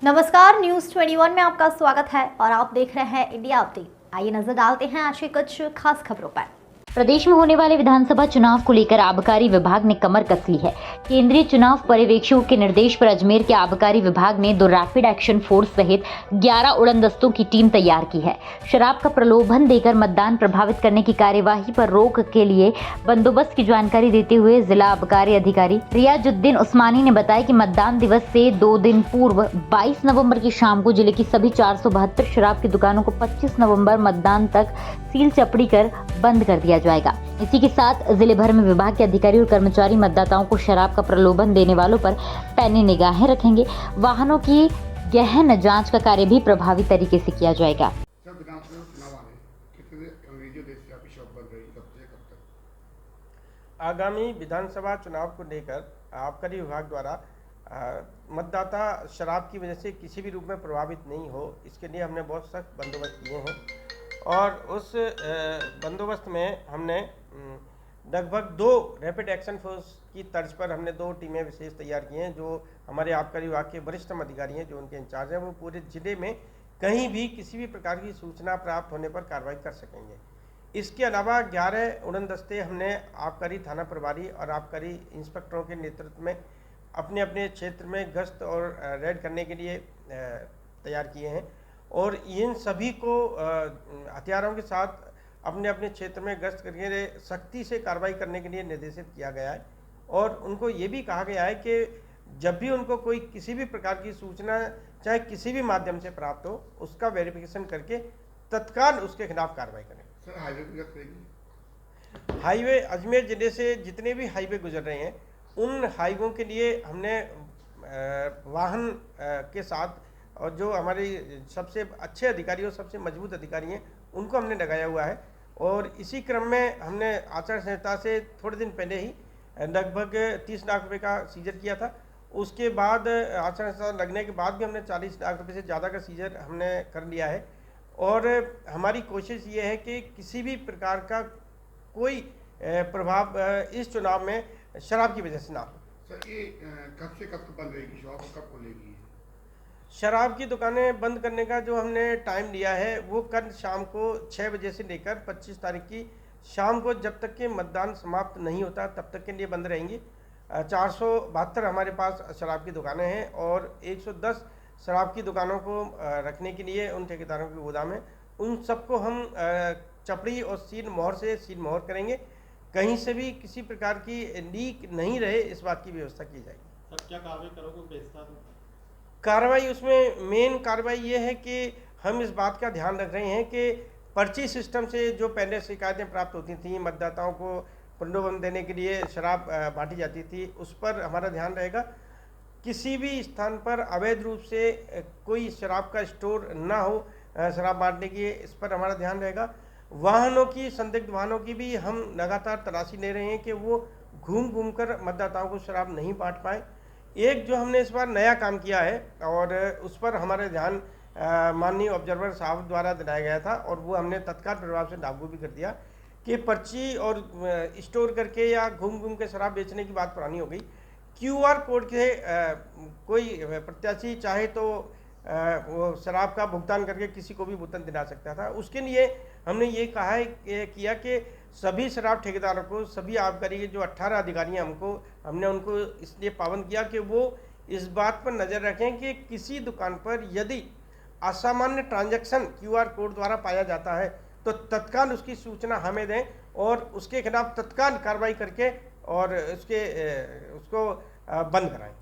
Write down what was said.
नमस्कार, न्यूज 21 में आपका स्वागत है और आप देख रहे हैं इंडिया अपडेट। आइए नजर डालते हैं आज की कुछ खास खबरों पर। प्रदेश में होने वाले विधानसभा चुनाव को लेकर आबकारी विभाग ने कमर कस ली है। केंद्रीय चुनाव पर्यवेक्षकों के निर्देश पर अजमेर के आबकारी विभाग ने 2 रैपिड एक्शन फोर्स सहित 11 उड़नदस्तों की टीम तैयार की है। शराब का प्रलोभन देकर मतदान प्रभावित करने की कार्यवाही पर रोक के लिए बंदोबस्त की जानकारी देते हुए जिला आबकारी अधिकारी रियाजुद्दीन उस्मानी ने बताया कि मतदान दिवस से 2 दिन पूर्व 22 नवंबर की शाम को जिले की सभी 472 शराब की दुकानों को 25 नवंबर मतदान तक सील चपड़ी कर बंद कर दिया जाएगा। इसी के साथ जिले भर में विभाग के अधिकारी और कर्मचारी मतदाताओं को शराब का प्रलोभन देने वालों पर पैनी निगाहें रखेंगे। वाहनों की गहन जांच का कार्य भी प्रभावी तरीके से किया जाएगा। आगामी विधानसभा चुनाव को लेकर आबकारी विभाग द्वारा मतदाता शराब की वजह से किसी भी रूप में प्रभावित नहीं हो, इसके लिए हमने बहुत सख्त बंदोबस्त किए हैं और उस बंदोबस्त में हमने लगभग 2 रैपिड एक्शन फोर्स की तर्ज पर हमने 2 टीमें विशेष तैयार की हैं, जो हमारे आबकारी विभाग के वरिष्ठतम अधिकारी हैं, जो उनके इंचार्ज हैं, वो पूरे जिले में कहीं भी किसी भी प्रकार की सूचना प्राप्त होने पर कार्रवाई कर सकेंगे। इसके अलावा 11 उड़नदस्ते हमने आबकारी थाना प्रभारी और आबकारी इंस्पेक्टरों के नेतृत्व में अपने अपने क्षेत्र में गश्त और रेड करने के लिए तैयार किए हैं और इन सभी को हथियारों के साथ अपने अपने क्षेत्र में गश्त करके सख्ती से कार्रवाई करने के लिए निर्देशित किया गया है और उनको ये भी कहा गया है कि जब भी उनको कोई किसी भी प्रकार की सूचना चाहे किसी भी माध्यम से प्राप्त हो, उसका वेरिफिकेशन करके तत्काल उसके खिलाफ कार्रवाई करें। सर, हाईवे अजमेर जिले से जितने भी हाईवे गुजर रहे हैं, उन हाईवों के लिए हमने वाहन के साथ और जो हमारे सबसे अच्छे अधिकारी और सबसे मजबूत अधिकारी हैं, उनको हमने लगाया हुआ है और इसी क्रम में हमने आचार संहिता से थोड़े दिन पहले ही लगभग 30 लाख रुपए का सीजर किया था। उसके बाद आचार संहिता लगने के बाद भी हमने 40 लाख रुपए से ज़्यादा का सीजर हमने कर लिया है और हमारी कोशिश ये है कि किसी भी प्रकार का कोई प्रभाव इस चुनाव में शराब की वजह से ना हो। सर, ये कब से कब बंद रहेगी शॉप, कब खुलेगी? शराब की दुकानें बंद करने का जो हमने टाइम लिया है वो कल शाम को 6 बजे से लेकर 25 तारीख की शाम को जब तक कि मतदान समाप्त नहीं होता तब तक के लिए बंद रहेंगी। 472 हमारे पास शराब की दुकानें हैं और 110 शराब की दुकानों को रखने के लिए उन ठेकेदारों के गोदाम है, उन सबको हम चपड़ी और सील मोहर से सील मोहर करेंगे। कहीं से भी किसी प्रकार की लीक नहीं रहे, इस बात की व्यवस्था की जाएगी। सर, क्या कार्रवाई करोगे? कार्रवाई उसमें मेन कार्रवाई ये है कि हम इस बात का ध्यान रख रहे हैं कि पर्ची सिस्टम से जो पहले शिकायतें प्राप्त होती थी, मतदाताओं को प्रलोभन देने के लिए शराब बांटी जाती थी, उस पर हमारा ध्यान रहेगा। किसी भी स्थान पर अवैध रूप से कोई शराब का स्टोर ना हो शराब बांटने की, इस पर हमारा ध्यान रहेगा। वाहनों की, संदिग्ध वाहनों की भी हम लगातार तलाशी ले रहे हैं कि वो घूम घूम कर मतदाताओं को शराब नहीं बांट पाए। एक जो हमने इस बार नया काम किया है और उस पर हमारे ध्यान माननीय ऑब्जर्वर साहब द्वारा दिलाया गया था और वो हमने तत्काल प्रभाव से लागू भी कर दिया कि पर्ची और स्टोर करके या घूम घूम के शराब बेचने की बात पुरानी हो गई। QR कोड के कोई प्रत्याशी चाहे तो वो शराब का भुगतान करके किसी को भी बोतल दिला सकता था। उसके लिए हमने ये कहा है किया कि सभी शराब ठेकेदारों को, सभी आबकारी के जो 18 अधिकारी हैं, हमने उनको इसलिए पाबंद किया कि वो इस बात पर नज़र रखें कि किसी दुकान पर यदि असामान्य ट्रांजैक्शन QR कोड द्वारा पाया जाता है तो तत्काल उसकी सूचना हमें दें और उसके खिलाफ तत्काल कार्रवाई करके और उसको बंद कराएं।